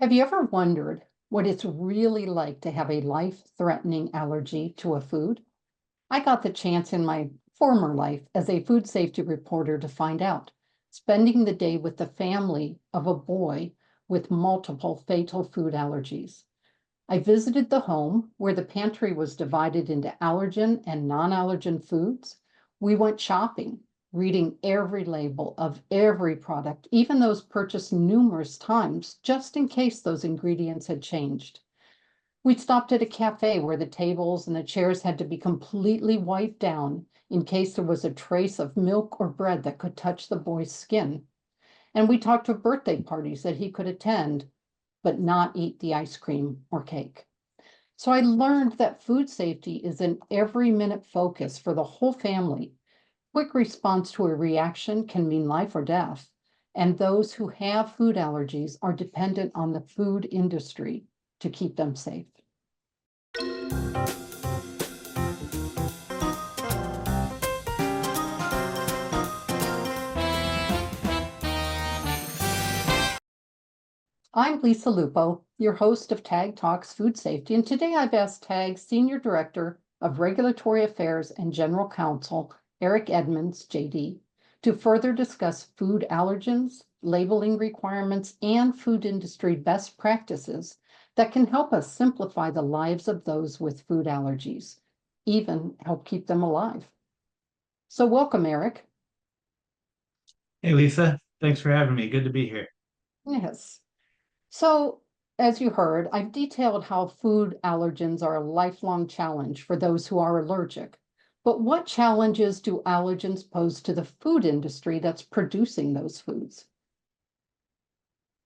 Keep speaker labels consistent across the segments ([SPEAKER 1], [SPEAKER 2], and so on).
[SPEAKER 1] Have you ever wondered what it's really like to have a life-threatening allergy to a food? I got the chance in my former life as a food safety reporter to find out, spending the day with the family of a boy with multiple fatal food allergies. I visited the home where the pantry was divided into allergen and non-allergen foods. We went shopping, reading every label of every product, even those purchased numerous times, just in case those ingredients had changed. We stopped at a cafe where the tables and the chairs had to be completely wiped down in case there was a trace of milk or bread that could touch the boy's skin. And we talked of birthday parties that he could attend, but not eat the ice cream or cake. So I learned that food safety is an every minute focus for the whole family. Quick response to a reaction can mean life or death, and those who have food allergies are dependent on the food industry to keep them safe. I'm Lisa Lupo, your host of Tag Talks Food Safety, and today I've asked Tag's Senior Director of Regulatory Affairs and General Counsel, Eric Edmunds, JD, to further discuss food allergens, labeling requirements, and food industry best practices that can help us simplify the lives of those with food allergies, even help keep them alive. So welcome, Eric.
[SPEAKER 2] Hey, Lisa. Thanks for having me. Good to be here.
[SPEAKER 1] Yes. So, as you heard, I've detailed how food allergens are a lifelong challenge for those who are allergic. But what challenges do allergens pose to the food industry that's producing those foods?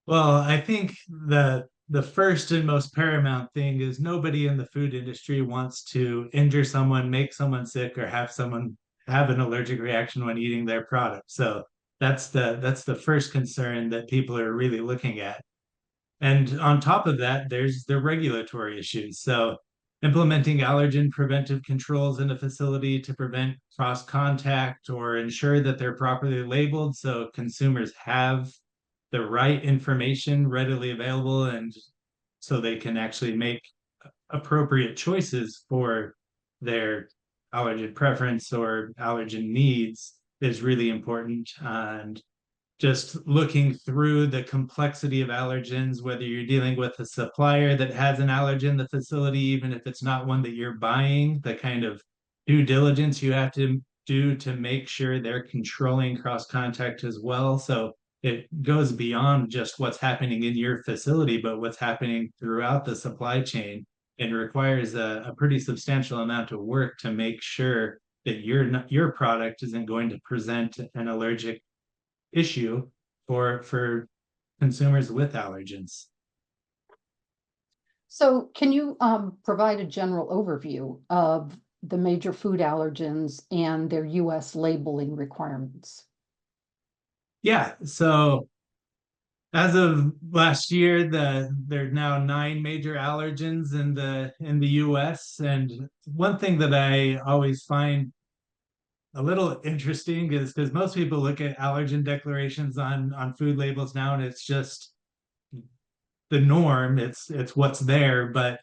[SPEAKER 2] Well, I think the first and most paramount thing is nobody in the food industry wants to injure someone, make someone sick, or have someone have an allergic reaction when eating their product. So that's the first concern that people are really looking at. And on top of that, there's the regulatory issues. So implementing allergen preventive controls in a facility to prevent cross contact or ensure that they're properly labeled so consumers have the right information readily available and so they can actually make appropriate choices for their allergen preference or allergen needs is really important. And just looking through the complexity of allergens, whether you're dealing with a supplier that has an allergen in the facility, even if it's not one that you're buying, the kind of due diligence you have to do to make sure they're controlling cross contact as well. So it goes beyond just what's happening in your facility, but what's happening throughout the supply chain and requires a pretty substantial amount of work to make sure that your product isn't going to present an allergic issue for consumers with allergens.
[SPEAKER 1] So, can you provide a general overview of the major food allergens and their US labeling requirements?
[SPEAKER 2] Yeah, so as of last year, there are now 9 major allergens in the US. And one thing that I always find a little interesting is because most people look at allergen declarations on food labels now, and it's just the norm. It's what's there. But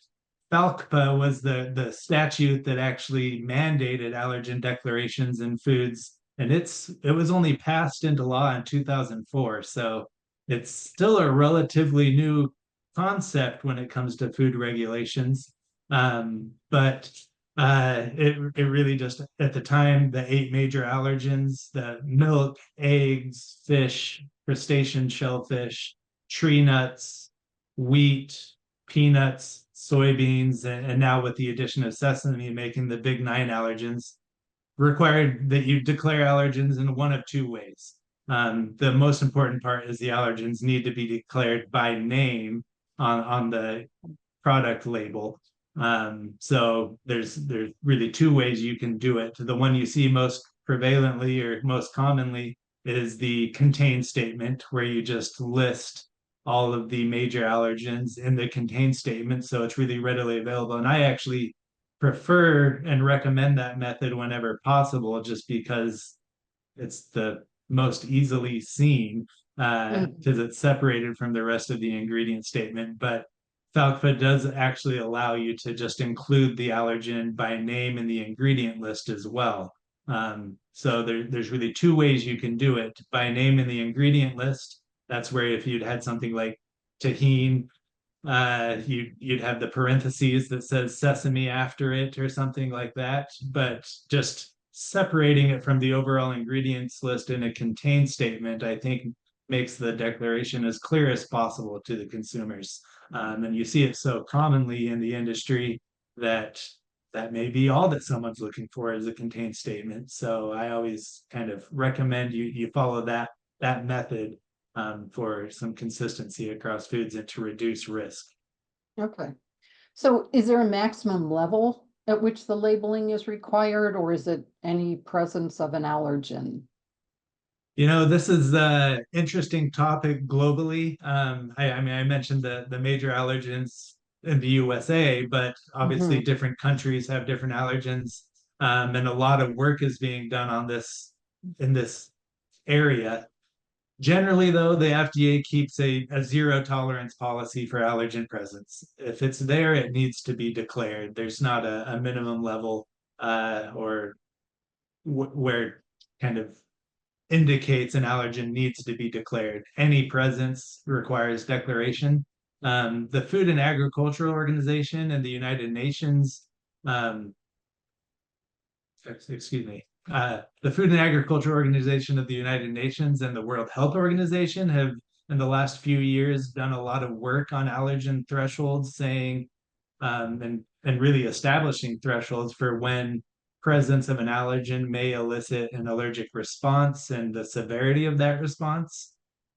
[SPEAKER 2] FALCPA was the statute that actually mandated allergen declarations in foods, and it was only passed into law in 2004. So it's still a relatively new concept when it comes to food regulations. But it really just at the time the 8 major allergens: the milk, eggs, fish, crustacean shellfish, tree nuts, wheat, peanuts, soybeans, and now with the addition of sesame making the big 9 allergens, required that you declare allergens in one of 2 ways. The most important part is the allergens need to be declared by name on the product label. So there's really 2 ways you can do it. The one you see most prevalently or most commonly is the contain statement, where you just list all of the major allergens in the contain statement, so it's really readily available. And I actually prefer and recommend that method whenever possible, just because it's the most easily seen.
[SPEAKER 1] Mhm.
[SPEAKER 2] because it's separated from the rest of the ingredient statement. But FALCFA does actually allow you to just include the allergen by name in the ingredient list as well. So there's really two ways you can do it. By name in the ingredient list, that's where if you'd had something like tahine, you'd have the parentheses that says sesame after it or something like that. But just separating it from the overall ingredients list in a contain statement, I think makes the declaration as clear as possible to the consumers. And you see it so commonly in the industry that that may be all that someone's looking for is a contain statement. So I always kind of recommend you follow that method for some consistency across foods and to reduce risk.
[SPEAKER 1] Okay. So is there a maximum level at which the labeling is required, or is it any presence of an allergen?
[SPEAKER 2] This is the interesting topic globally. I mean, I mentioned the major allergens in the USA, but obviously
[SPEAKER 1] Mhm.
[SPEAKER 2] different countries have different allergens, and a lot of work is being done on this in this area. Generally, though, the FDA keeps a zero tolerance policy for allergen presence. If it's there, it needs to be declared. There's not a minimum level or where kind of indicates an allergen needs to be declared. Any presence requires declaration. The Food and Agricultural Organization and the United Nations, um, excuse me, the Food and Agriculture Organization of the United Nations and the World Health Organization have, in the last few years, done a lot of work on allergen thresholds, saying and really establishing thresholds for when presence of an allergen may elicit an allergic response and the severity of that response.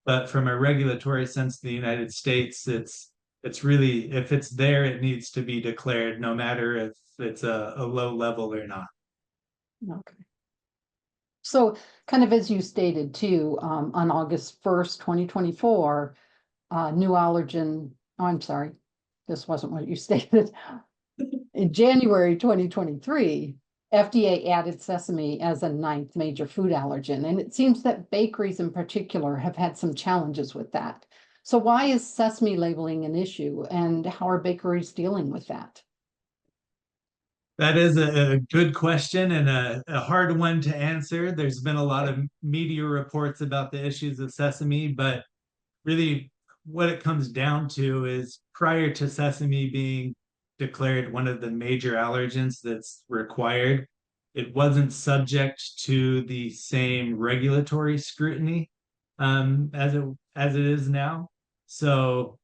[SPEAKER 2] But from a regulatory sense, in the United States, it's really if it's there, it needs to be declared, no matter if it's a low level or not.
[SPEAKER 1] Okay. So kind of as you stated too, on August 1st, 2024, new allergen, oh, I'm sorry, this wasn't what you stated. In January 2023, FDA added sesame as a ninth major food allergen, and it seems that bakeries in particular have had some challenges with that. So why is sesame labeling an issue, and how are bakeries dealing with that?
[SPEAKER 2] That is a good question and a hard one to answer. There's been a lot of media reports about the issues of sesame, but really what it comes down to is prior to sesame being declared one of the major allergens that's required, it wasn't subject to the same regulatory scrutiny as it is now. So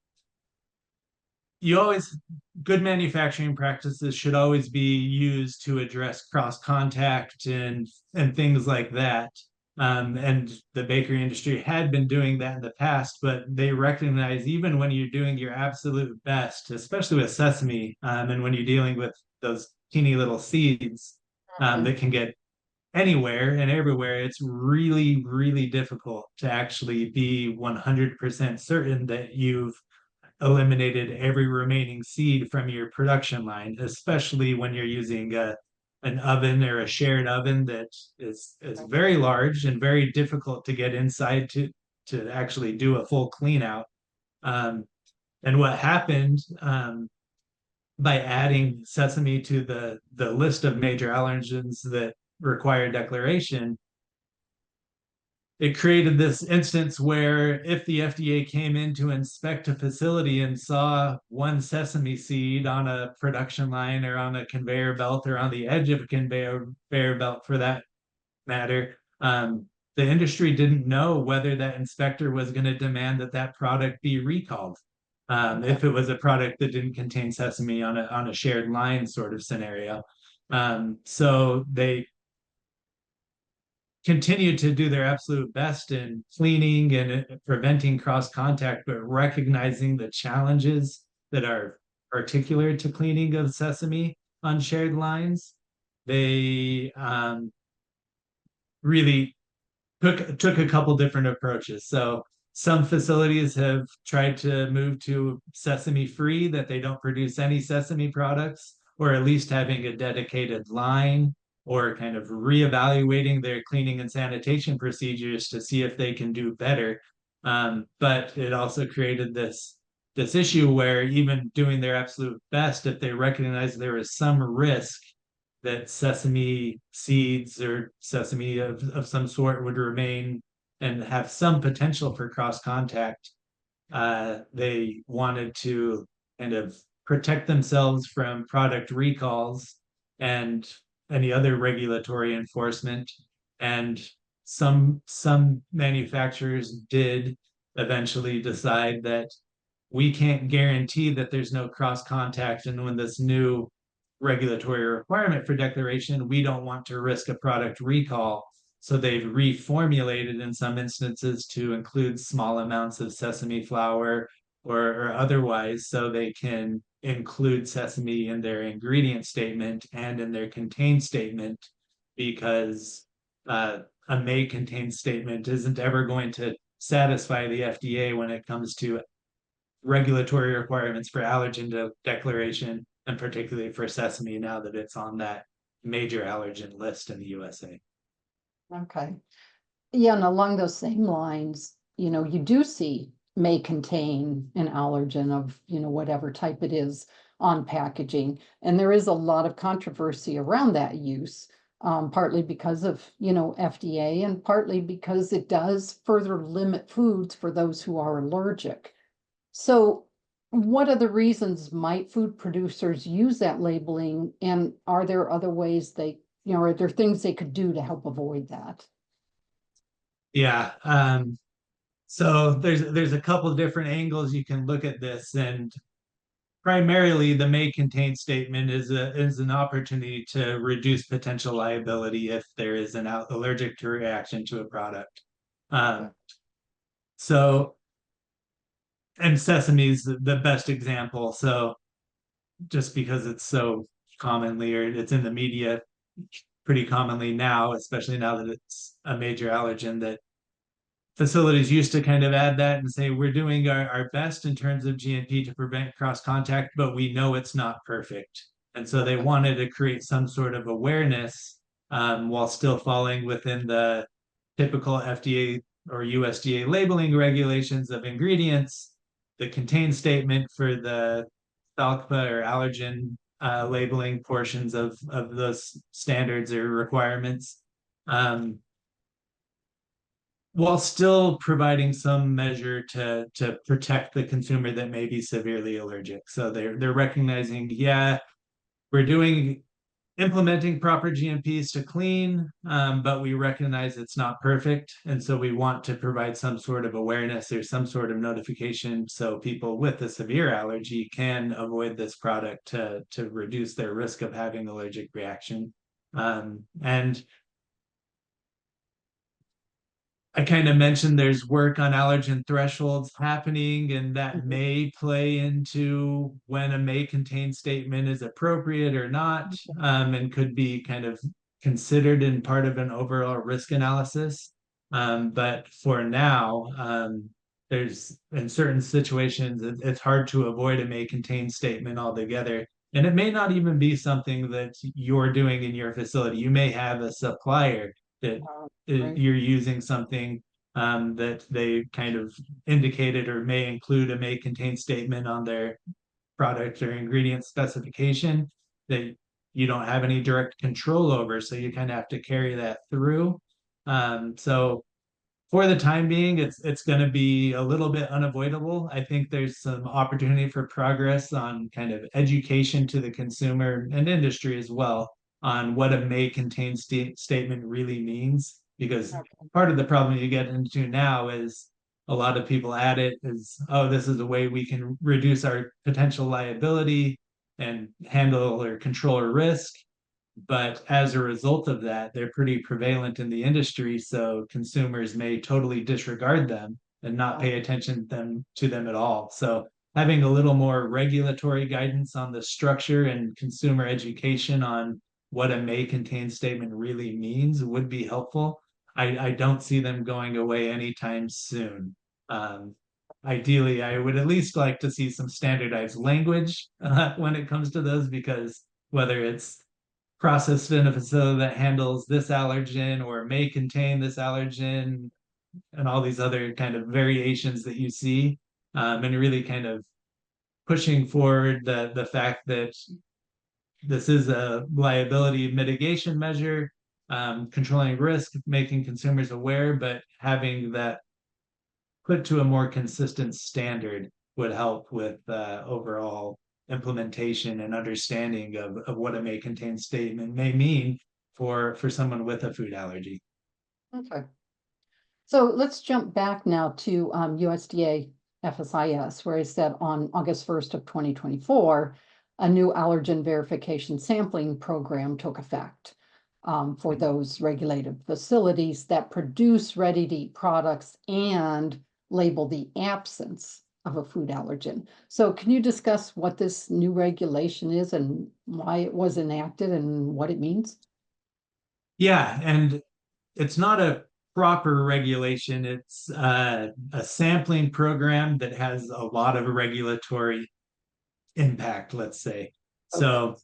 [SPEAKER 2] you always good manufacturing practices should always be used to address cross contact and things like that. And the bakery industry had been doing that in the past, but they recognize even when you're doing your absolute best, especially with sesame, and when you're dealing with those teeny little seeds
[SPEAKER 1] Mhm.
[SPEAKER 2] that can get anywhere and everywhere, it's really, really difficult to actually be 100% certain that you've eliminated every remaining seed from your production line, especially when you're using an oven or a shared oven that is very large and very difficult to get inside to actually do a full clean out. Um, and what happened by adding sesame to the list of major allergens that require declaration, it created this instance where if the FDA came in to inspect a facility and saw one sesame seed on a production line or on a conveyor belt or on the edge of a conveyor belt for that matter, the industry didn't know whether that inspector was going to demand that that product be recalled.
[SPEAKER 1] Okay.
[SPEAKER 2] If it was a product that didn't contain sesame on a shared line sort of scenario. So they continue to do their absolute best in cleaning and preventing cross contact, but recognizing the challenges that are particular to cleaning of sesame on shared lines. They really took a couple different approaches. So some facilities have tried to move to sesame free, that they don't produce any sesame products, or at least having a dedicated line, or kind of reevaluating their cleaning and sanitation procedures to see if they can do better. But it also created this issue where even doing their absolute best, if they recognize there is some risk that sesame seeds or sesame of some sort would remain and have some potential for cross contact, they wanted to kind of protect themselves from product recalls and any other regulatory enforcement. And some manufacturers did eventually decide that we can't guarantee that there's no cross contact. And when this new regulatory requirement for declaration, we don't want to risk a product recall. So they've reformulated in some instances to include small amounts of sesame flour or otherwise, so they can include sesame in their ingredient statement and in their contain statement, because a may contain statement isn't ever going to satisfy the FDA when it comes to regulatory requirements for allergen declaration, and particularly for sesame now that it's on that major allergen list in the USA.
[SPEAKER 1] Okay. Yeah, and along those same lines, you do see may contain an allergen of, whatever type it is on packaging. And there is a lot of controversy around that use, partly because of, FDA and partly because it does further limit foods for those who are allergic. So what other reasons might food producers use that labeling? And are there other ways are there things they could do to help avoid that?
[SPEAKER 2] Yeah. So there's a couple of different angles you can look at this, and primarily the may contain statement is an opportunity to reduce potential liability if there is an allergic reaction to a product. So, and sesame is the best example. So just because it's so commonly, or it's in the media pretty commonly now, especially now that it's a major allergen, that facilities used to kind of add that and say, we're doing our best in terms of GMP to prevent cross contact, but we know it's not perfect. And so they wanted to create some sort of awareness, while still falling within the typical FDA or USDA labeling regulations of ingredients, the contain statement for the SALCPA or allergen labeling portions of those standards or requirements. While still providing some measure to protect the consumer that may be severely allergic. So they're recognizing, yeah, we're implementing proper GMPs to clean, but we recognize it's not perfect. And so we want to provide some sort of awareness or some sort of notification so people with a severe allergy can avoid this product to reduce their risk of having allergic reaction. And I kind of mentioned there's work on allergen thresholds happening, and that may play into when a may contain statement is appropriate or not, and could be kind of considered in part of an overall risk analysis. But for now, there's in certain situations, it's hard to avoid a may contain statement altogether. And it may not even be something that you're doing in your facility. You may have a supplier that
[SPEAKER 1] Right.
[SPEAKER 2] you're using something that they kind of indicated or may include a may contain statement on their product or ingredient specification that you don't have any direct control over. So you kind of have to carry that through. So for the time being, it's going to be a little bit unavoidable. I think there's some opportunity for progress on kind of education to the consumer and industry as well on what a may contain statement really means. Because part of the problem you get into now is a lot of people add it as, oh, this is a way we can reduce our potential liability and handle or control our risk. But as a result of that, they're pretty prevalent in the industry. So consumers may totally disregard them and not pay attention to them at all. So having a little more regulatory guidance on the structure and consumer education on what a may contain statement really means would be helpful. I don't see them going away anytime soon. Ideally, I would at least like to see some standardized language when it comes to those, because whether it's processed in a facility that handles this allergen or may contain this allergen, and all these other kind of variations that you see, and really kind of pushing forward the fact that this is a liability mitigation measure, controlling risk, making consumers aware, but having that put to a more consistent standard would help with overall implementation and understanding of what a may contain statement may mean for someone with a food allergy.
[SPEAKER 1] Okay. So let's jump back now to USDA FSIS, where it said on August 1st of 2024, a new allergen verification sampling program took effect for those regulated facilities that produce ready-to-eat products and label the absence of a food allergen. So can you discuss what this new regulation is and why it was enacted and what it means?
[SPEAKER 2] Yeah, and it's not a proper regulation. It's a sampling program that has a lot of regulatory impact, let's say.
[SPEAKER 1] Okay.
[SPEAKER 2] So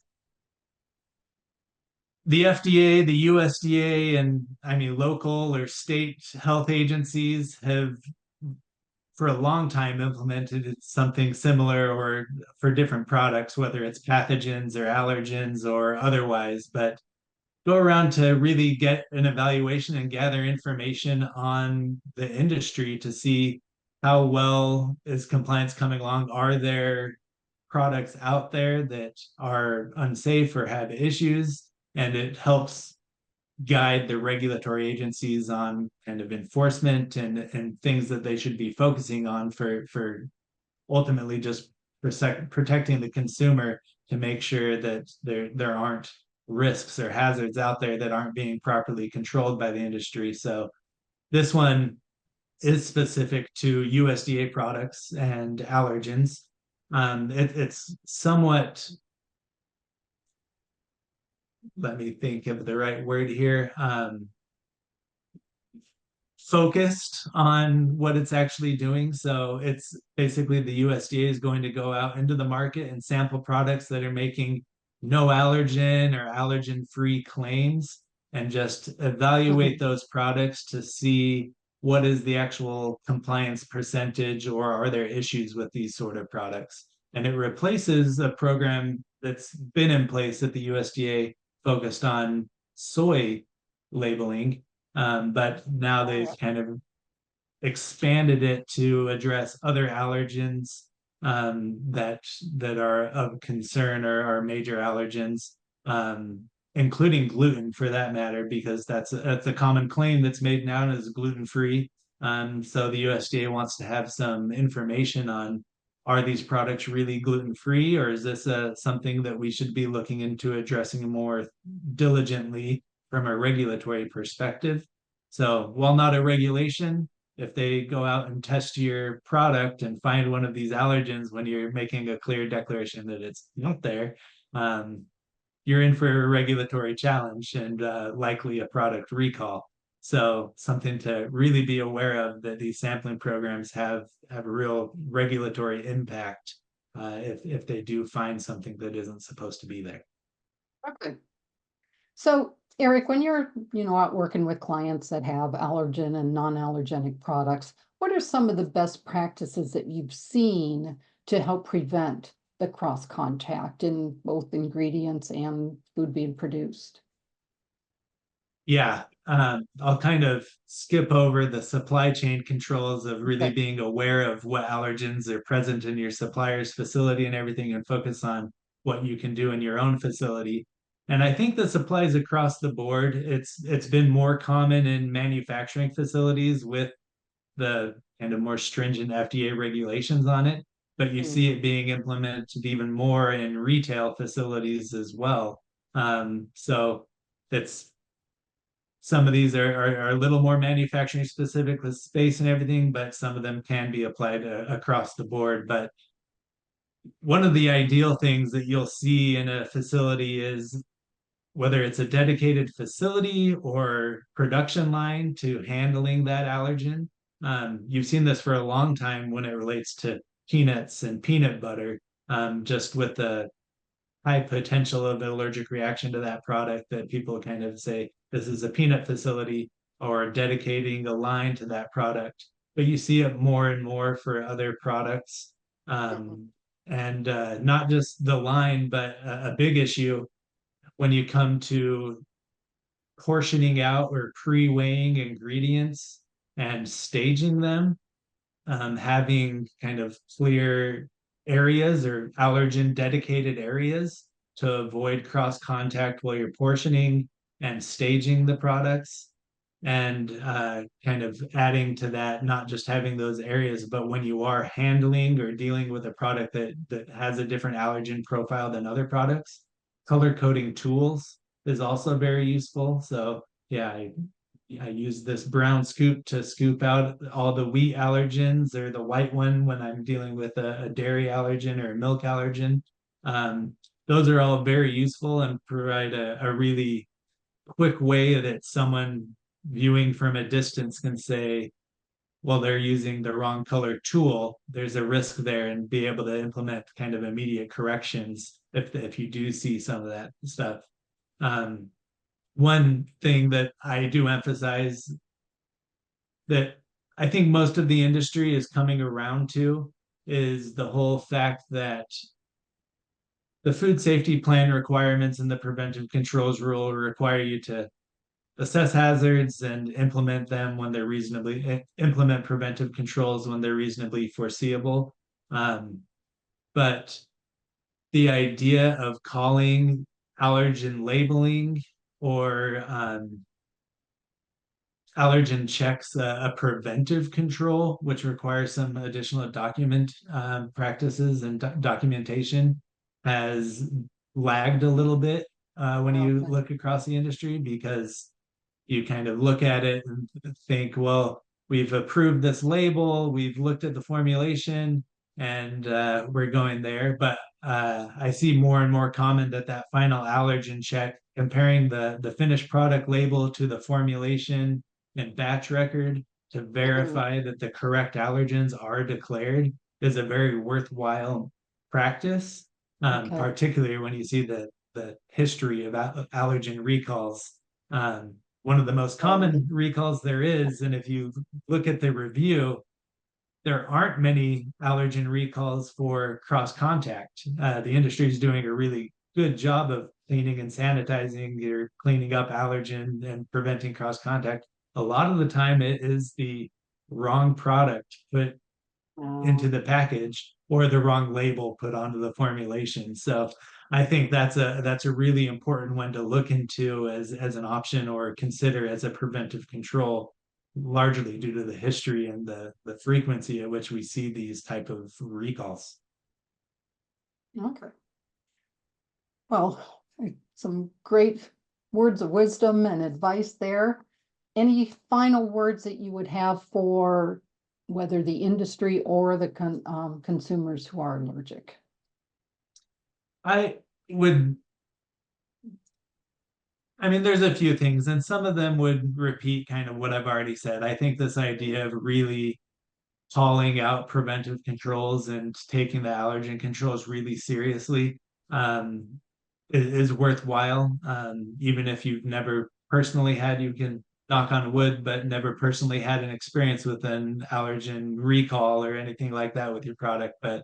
[SPEAKER 2] the FDA, the USDA, and I mean local or state health agencies have for a long time implemented something similar or for different products, whether it's pathogens or allergens or otherwise, but go around to really get an evaluation and gather information on the industry to see how well is compliance coming along. Are there products out there that are unsafe or have issues? And it helps guide the regulatory agencies on kind of enforcement and things that they should be focusing on for ultimately just protecting the consumer to make sure that there aren't risks or hazards out there that aren't being properly controlled by the industry. So this one is specific to USDA products and allergens. It's somewhat, let me think of the right word here, focused on what it's actually doing. So it's basically the USDA is going to go out into the market and sample products that are making no allergen or allergen free claims and just evaluate
[SPEAKER 1] Mhm.
[SPEAKER 2] those products to see what is the actual compliance percentage or are there issues with these sort of products. And it replaces a program that's been in place at the USDA focused on soy labeling, but now they've kind of expanded it to address other allergens that are of concern or are major allergens, including gluten for that matter, because that's a common claim that's made now as gluten free. So the USDA wants to have some information on are these products really gluten free, or is this something that we should be looking into addressing more diligently from a regulatory perspective? So while not a regulation, if they go out and test your product and find one of these allergens when you're making a clear declaration that it's not there, um, you're in for a regulatory challenge and likely a product recall. So something to really be aware of that these sampling programs have a real regulatory impact if they do find something that isn't supposed to be there.
[SPEAKER 1] Okay. So, Eric, when you're, out working with clients that have allergen and non-allergenic products, what are some of the best practices that you've seen to help prevent the cross contact in both ingredients and food being produced?
[SPEAKER 2] Yeah, I'll kind of skip over the supply chain controls of really
[SPEAKER 1] Okay.
[SPEAKER 2] being aware of what allergens are present in your supplier's facility and everything, and focus on what you can do in your own facility. And I think this applies across the board. It's been more common in manufacturing facilities with the kind of more stringent FDA regulations on it, but you
[SPEAKER 1] Mm.
[SPEAKER 2] see it being implemented even more in retail facilities as well. So it's some of these are a little more manufacturing specific with space and everything, but some of them can be applied across the board. But one of the ideal things that you'll see in a facility is whether it's a dedicated facility or production line to handling that allergen. You've seen this for a long time when it relates to peanuts and peanut butter, just with the high potential of an allergic reaction to that product that people kind of say this is a peanut facility. or dedicating a line to that product. But you see it more and more for other products.
[SPEAKER 1] Mhm.
[SPEAKER 2] And not just the line, but a big issue when you come to portioning out or pre-weighing ingredients and staging them, having kind of clear areas or allergen dedicated areas to avoid cross contact while you're portioning and staging the products. And kind of adding to that, not just having those areas, but when you are handling or dealing with a product that has a different allergen profile than other products, color coding tools is also very useful. So yeah, I use this brown scoop to scoop out all the wheat allergens, or the white one when I'm dealing with a dairy allergen or a milk allergen. Um, those are all very useful and provide a really quick way that someone viewing from a distance can say, well, they're using the wrong color tool. There's a risk there, and be able to implement kind of immediate corrections if you do see some of that stuff. Um, One thing that I do emphasize that I think most of the industry is coming around to is the whole fact that the food safety plan requirements and the preventive controls rule require you to assess hazards and implement them when they're reasonably implement preventive controls when they're reasonably foreseeable. Um, but the idea of calling allergen labeling or allergen checks a preventive control, which requires some additional document practices and documentation, has lagged a little bit when you
[SPEAKER 1] Okay.
[SPEAKER 2] look across the industry, because you kind of look at it and think, well, we've approved this label, we've looked at the formulation, and we're going there. But I see more and more common that that final allergen check, comparing the finished product label to the formulation and batch record to
[SPEAKER 1] Mhm.
[SPEAKER 2] verify that the correct allergens are declared, is a very worthwhile practice,
[SPEAKER 1] Okay.
[SPEAKER 2] particularly when you see the history of allergen recalls. One of the most
[SPEAKER 1] Right.
[SPEAKER 2] common recalls there is, and if you look at the review, there aren't many allergen recalls for cross contact. The industry is doing a really good job of cleaning and sanitizing, or cleaning up allergen and preventing cross contact. A lot of the time, it is the wrong product put into
[SPEAKER 1] Uh,
[SPEAKER 2] the package or the wrong label put onto the formulation. So I think that's a really important one to look into as an option or consider as a preventive control, largely due to the history and the frequency at which we see these type of recalls.
[SPEAKER 1] okay. Well, some great words of wisdom and advice there. Any final words that you would have for whether the industry or the consumers who are allergic?
[SPEAKER 2] I would, I mean, there's a few things, and some of them would repeat kind of what I've already said. I think this idea of really calling out preventive controls and taking the allergen controls really seriously, um, is worthwhile. Even if you've never personally had, you can knock on wood, but never personally had an experience with an allergen recall or anything like that with your product, but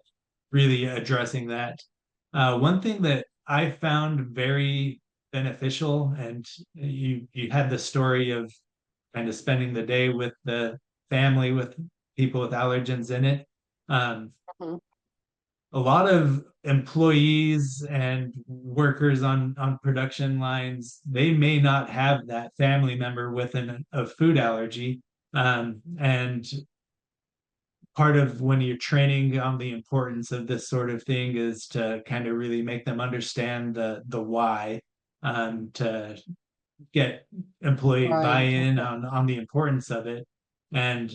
[SPEAKER 2] really addressing that. One thing that I found very beneficial, and you had the story of kind of spending the day with the family with people with allergens in it. Um,
[SPEAKER 1] Mhm.
[SPEAKER 2] a lot of employees and workers on production lines, they may not have that family member with a food allergy. And part of when you're training on the importance of this sort of thing is to kind of really make them understand the why, to get employee
[SPEAKER 1] Right.
[SPEAKER 2] buy-in
[SPEAKER 1] Okay.
[SPEAKER 2] on the importance of it. And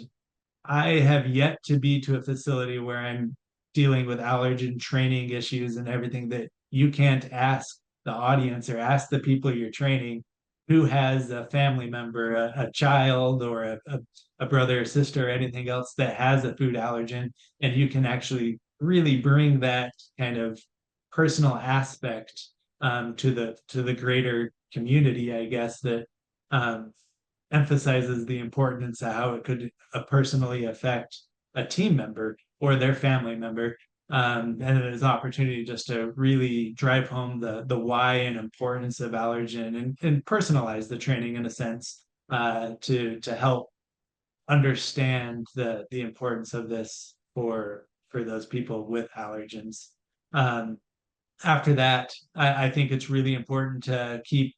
[SPEAKER 2] I have yet to be to a facility where I'm dealing with allergen training issues and everything, that you can't ask the audience or ask the people you're training who has a family member, a child, or a brother or sister or anything else that has a food allergen. And you can actually really bring that kind of personal aspect to the greater community, I guess, that um, emphasizes the importance of how it could personally affect a team member or their family member. And it is an opportunity just to really drive home the why and importance of allergen, and personalize the training in a sense, to help understand the importance of this for those people with allergens. Um, After that, I think it's really important to keep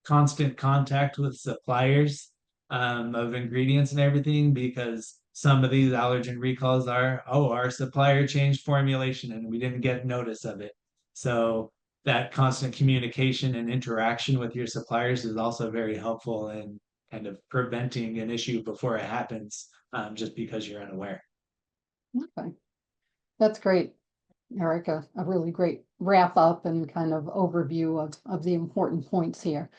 [SPEAKER 2] constant contact with suppliers, of ingredients and everything, because some of these allergen recalls are, oh, our supplier changed formulation and we didn't get notice of it. So that constant communication and interaction with your suppliers is also very helpful in kind of preventing an issue before it happens, just because you're unaware.
[SPEAKER 1] Okay, that's great, Eric. A really great wrap up and kind of overview of the important points here.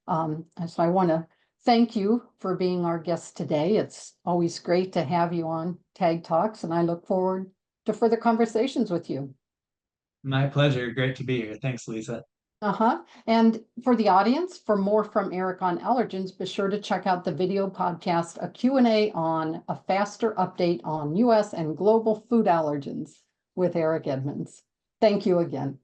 [SPEAKER 1] And so I want to thank you for being our guest today. It's always great to have you on Tag Talks, and I look forward to further conversations with you.
[SPEAKER 2] My pleasure. Great to be here. Thanks, Lisa.
[SPEAKER 1] Uh-huh. And for the audience, for more from Eric on allergens, be sure to check out the video podcast, a Q&A on a faster update on US and global food allergens with Eric Edmunds. Thank you again.